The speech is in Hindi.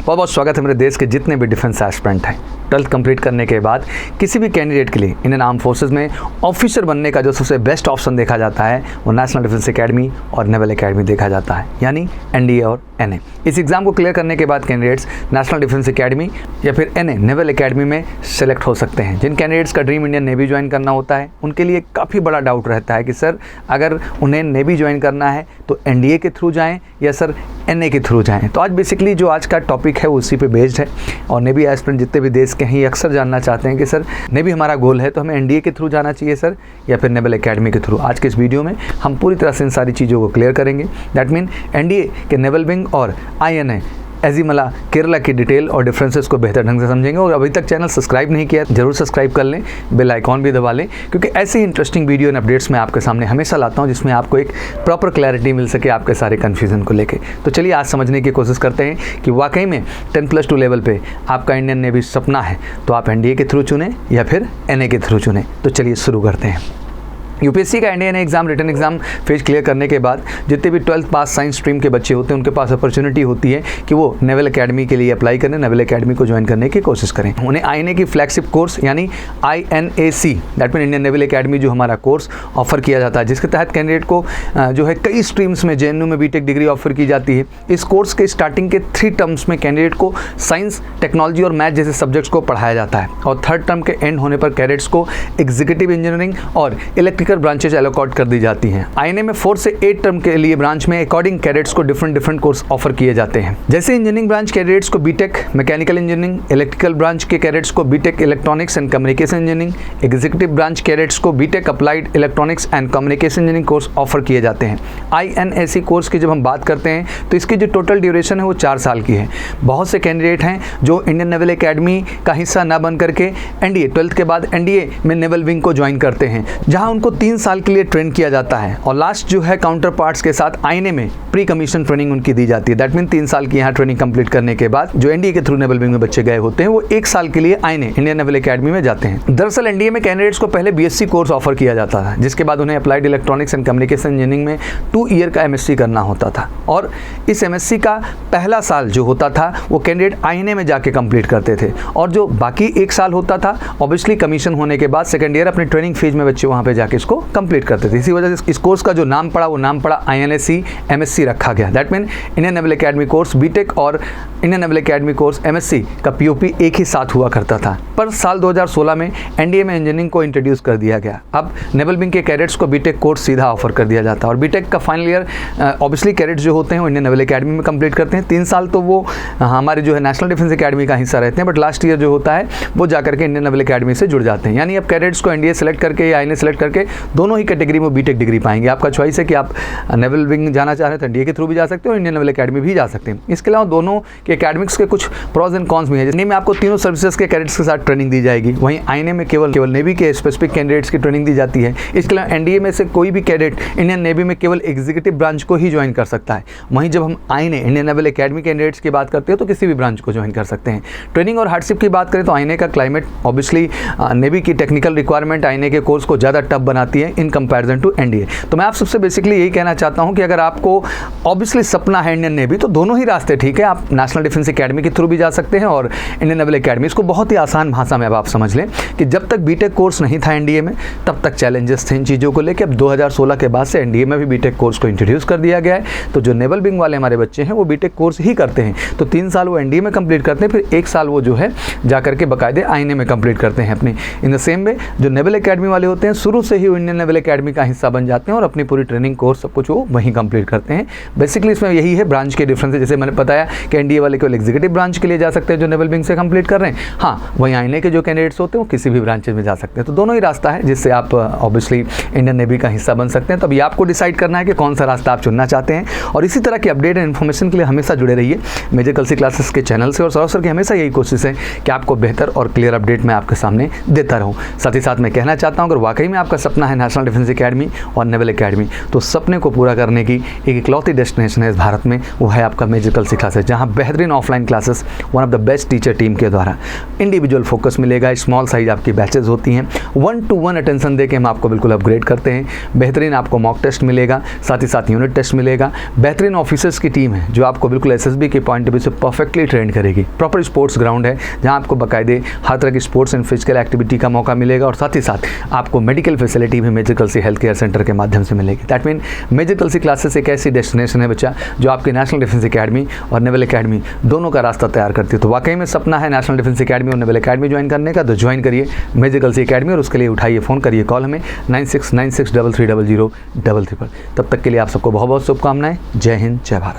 बहुत बहुत स्वागत है मेरे देश के जितने भी डिफेंस एस्पिरेंट हैं। 12th कंप्लीट करने के बाद किसी भी कैंडिडेट के लिए इंडियन आर्म फोर्सेस में ऑफिसर बनने का जो सबसे बेस्ट ऑप्शन देखा जाता है वो नेशनल डिफेंस एकेडमी और नेवल एकेडमी देखा जाता है, यानी एनडीए और एनए। इस एग्ज़ाम को क्लियर करने के बाद कैंडिडेट्स नेशनल डिफेंस एकेडमी या फिर एनए नेवल एकेडमी में सेलेक्ट हो सकते हैं। जिन कैंडिडेट्स का ड्रीम इंडियन नेवी ज्वाइन करना होता है उनके लिए काफ़ी बड़ा डाउट रहता है कि सर अगर उन्हें नेवी ज्वाइन करना है तो एनडीए के थ्रू जाएँ या सर एनए के थ्रू जाएँ। तो आज बेसिकली जो आज का टॉपिक है वो उसी पे बेस्ड है और नेवी एस्पिरेंट जितने भी देश के हैं ये अक्सर जानना चाहते हैं कि सर नेवी हमारा गोल है तो हमें एनडीए के थ्रू जाना चाहिए सर या फिर नेवल एकेडमी के थ्रू। आज के इस वीडियो में हम पूरी तरह से इन सारी चीज़ों को क्लियर करेंगे। दैट मीन एनडीए के नेवल विंग और आईएनए एजीमला केरला की डिटेल और डिफरेंसेस को बेहतर ढंग से समझेंगे। और अभी तक चैनल सब्सक्राइब नहीं किया जरूर सब्सक्राइब कर लें, बेल आइकॉन भी दबा लें, क्योंकि ऐसे ही इंटरेस्टिंग वीडियो एंड अपडेट्स मैं आपके सामने हमेशा लाता हूं जिसमें आपको एक प्रॉपर क्लैरिटी मिल सके आपके सारे कन्फ्यूजन को लेके। तो चलिए आज समझने की कोशिश करते हैं कि वाकई में 10+2 लेवल पे आपका इंडियन नेवी सपना है तो आप एनडीए के थ्रू चुनें या फिर एनए के थ्रू चुनें। तो चलिए शुरू करते हैं। यूपीएससी का NDA exam written exam phase clear करने के बाद जितने भी 12th पास साइंस स्ट्रीम के बच्चे होते हैं उनके पास अपॉर्चुनिटी होती है कि वो नेवल एकेडमी के लिए अप्लाई करें, नेवल एकेडमी को ज्वाइन करने की कोशिश करें। उन्हें आईएनए की फ्लैगशिप कोर्स यानी INAC that mean Indian naval academy जो हमारा कोर्स ऑफर किया जाता है, जिसके तहत कैंडिडेट को जो है कई स्ट्रीम्स में JNU में बीटेक डिग्री ऑफर की जाती है। इस कोर्स के स्टार्टिंग के 3 टर्म्स में कैंडिडेट को साइंस, टेक्नोलॉजी और मैथ जैसे सब्जेक्ट्स को पढ़ाया जाता है और 3rd टर्म के एंड होने पर कैडेट्स को एग्जीक्यूटिव इंजीनियरिंग और इलेक्ट्रिकल ब्रांचेज अलॉट कर दी जाती हैं। आईएनए में 4 से 8 टर्म के लिए ब्रांच में अकॉर्डिंग कैडेट्स को डिफरेंट कोर्स ऑफर किए जाते हैं। जैसे इंजीनियरिंग ब्रांच कैडेट्स को BTech mechanical engineering, electrical branch के कैडेट्स को BTech electronics and communication engineering, executive branch cadets को BTech applied electronics and communication engineering course offer किए जाते हैं। INAC कोर्स की जब हम बात करते हैं तो इसकी जो टोटल ड्यूरेशन है वो 4 साल की है। बहुत से कैंडिडेट हैं जो इंडियन नेवल एकेडमी का हिस्सा ना बन करके एनडीए 12th के बाद एनडीए में नेवल विंग को ज्वाइन करते हैं, जहां उनको 3 साल के लिए ट्रेन किया जाता है और लास्ट जो है काउंटर पार्ट्स के साथ आईएनए में प्री कमीशन ट्रेनिंग उनकी दी जाती है। दैट मीन 3 साल की यहाँ ट्रेनिंग कंप्लीट करने के बाद जो एनडीए के थ्रू नेवल विंग में बच्चे गए होते हैं वो 1 साल के लिए आईएनए इंडियन नेवल एकेडमी में जाते हैं। दरअसल एनडीए में कैंडिडेट्स को पहले बीएससी कोर्स ऑफर किया जाता था, जिसके बाद उन्हें applied electronics and communication engineering में 2 ईयर का एमएससी करना होता था और इस एमएससी का पहला साल जो होता था वो कैंडिडेट आईएनए में जाके कंप्लीट करते थे और जो बाकी 1 साल होता था ऑब्वियसली कमीशन होने के बाद सेकेंड ईयर अपने ट्रेनिंग फेज में बच्चे वहाँ पे जाके इसको कंप्लीट करते थे। इसी वजह से इस कोर्स का जो नाम पड़ा वो नाम पड़ा INAC MSc रखा गया। That mean Indian naval academy course BTech और Indian naval academy course MSc का POP एक ही साथ हुआ करता था। पर साल 2016 में एनडीए में इंजीनियरिंग को इंट्रोड्यूस कर दिया गया। अब नेवल विंग के कैडेट्स को बीटेक कोर्स सीधा ऑफर कर दिया जाता है और बीटेक का फाइनल ईयर ऑब्वियसली कैडेट्स जो होते हैं वो इंडियन नेवल एकेडमी में कंप्लीट करते हैं। 3 साल तो वो हमारे जो है नेशनल डिफेंस एकेडमी का हिस्सा रहते हैं, बट लास्ट ईयर जो होता है वो जाकर के इंडियन नेवल एकेडमी से जुड़ जाते हैं। यानी अब कैडेट्स को एनडीए सेलेक्ट करके या आईएनए सेलेक्ट करके दोनों ही कैटेगरी में बीटेक डिग्री पाएंगे। आपका चॉइस है कि आप नेवल विंग जाना चाह रहे हैं तो एनडीए के थ्रू भी जा सकते हो, इंडियन नेवल एकेडमी भी जा सकते हैं। इसके अलावा दोनों के एकेडमिक्स के कुछ प्रॉज एंड कॉन्स भी हैं। जिसमें में आपको तीनों सर्विसेज के कैडेट्स के साथ ट्रेनिंग दी जाएगी। वहीं आईएनए में केवल नेवी के स्पेसिफिक कैंडिडेट्स की ट्रेनिंग दी जाती है। इसके अलावा एनडीए में से कोई भी कैडेट इंडियन नेवी में केवल एग्जीक्यूटिव ब्रांच को ही ज्वाइन कर सकता है। वहीं जब हम INA Indian naval academy candidates की बात करते हैं तो किसी भी ब्रांच को ज्वाइन कर सकते हैं। ट्रेनिंग और हार्डशिप की बात करें तो आईएनए का क्लाइमेट ऑब्वियसली नेवी की टेक्निकल रिक्वायरमेंट आईएनए के कोर्स को ज़्यादा टफ बनाती है इन कंपैरिजन टू एनडीए। तो मैं आप सबसे बेसिकली यही कहना चाहता हूं कि अगर आपको ऑब्वियसली सपना है इंडियन नेवी तो दोनों ही रास्ते ठीक है। आप नेशनल डिफेंस एकेडमी के थ्रू भी जा सकते हैं और इंडियन नेवल एकेडमी। इसको बहुत ही आसान भाषा में अब आप समझ लें कि जब तक बीटेक कोर्स नहीं था एनडीए में तब तक चैलेंजेस थे इन चीज़ों को लेकर। अब 2016 के बाद से एनडीए में भी बीटेक कोर्स को इंट्रोड्यूस कर दिया गया है। तो जो नेवल विंग वाले हमारे बच्चे हैं वो बीटेक कोर्स ही करते हैं। तो 3 साल वो एनडीए में कंप्लीट करते हैं, फिर 1 साल वो जो है जाकर के बाकायदे आईएनए में कंप्लीट करते हैं अपनी। इन द सेम वे जो नेवल एकेडमी वाले होते हैं शुरू से ही इंडियन नेवल एकेडमी का हिस्सा बन जाते हैं और अपनी पूरी ट्रेनिंग कोर्स सब कुछ वो वहीं कंप्लीट करते हैं। बेसिकली इसमें यही है ब्रांच के डिफरेंस है। जैसे मैंने बताया कि एनडीए वाले केवल एग्जीक्यूटिव ब्रांच के लिए जा सकते हैं जो नेवल विंग से कंप्लीट कर रहे हैं। हाँ, वहीं आईएनए के जो कैंडिडेट्स होते हैं वो किसी भी ब्रांचेज में जा सकते हैं। तो दोनों ही रास्ता है जिससे आप ऑब्वियसली इंडियन नेवी का हिस्सा बन सकते हैं। तब ये आपको डिसाइड करना है कि कौन सा रास्ता आप चुनना चाहते हैं। और इसी तरह की अपडेट एंड इन्फॉर्मेशन के लिए हमेशा जुड़े रहिए मेजर कलसी क्लासेस के चैनल से। और सौरभ सर की हमेशा यही कोशिश है कि आपको बेहतर और क्लियर अपडेट मैं आपके सामने देता रहूँ। साथ ही साथ मैं कहना चाहता हूँ अगर वाकई में आपका सपना सपना है नेशनल डिफेंस एकेडमी और नेवल एकेडमी, तो सपने को पूरा करने की एक इकलौती डेस्टिनेशन है इस भारत में, वो है आपका मेजर कल्सी क्लासेस, जहाँ बेहतरीन offline classes one of the best teacher team के द्वारा इंडिविजुअल फोकस मिलेगा। स्मॉल साइज आपकी बैचेज होती हैं, 1-to-1 अटेंशन देके हम आपको बिल्कुल अपग्रेड करते हैं। बेहतरीन आपको मॉक टेस्ट मिलेगा, साथ ही साथ यूनिट टेस्ट मिलेगा। बेहतरीन ऑफिसर्स की टीम है जो आपको बिल्कुल एसएसबी के पॉइंट ऑफ व्यू से परफेक्टली ट्रेन करेगी। प्रॉपर स्पोर्ट्स ग्राउंड है जहाँ आपको बाकायदे हर तरह की स्पोर्ट्स एंड फिजिकल एक्टिविटी का मौका मिलेगा, और साथ ही साथ आपको मेडिकल फैसिलिटी भी major Kalsi health care centre के माध्यम से मिलेगी। That mean major Kalsi classes एक ऐसी डेस्टिनेशन है बच्चा जो आपकी नेशनल डिफेंस एकेडमी और नेवल एकेडमी दोनों का रास्ता तैयार करती है। तो वाकई में सपना है नेशनल डिफेंस एकेडमी और नेवल एकेडमी ज्वाइन करने का, तो ज्वाइन करिए मेजर कल्सी एकेडमी, और उसके लिए उठाइए फ़ोन करिए कॉल हमें 9696330033। तब तक के लिए आप सबको बहुत बहुत शुभकामनाएं। जय हिंद, जय भारत।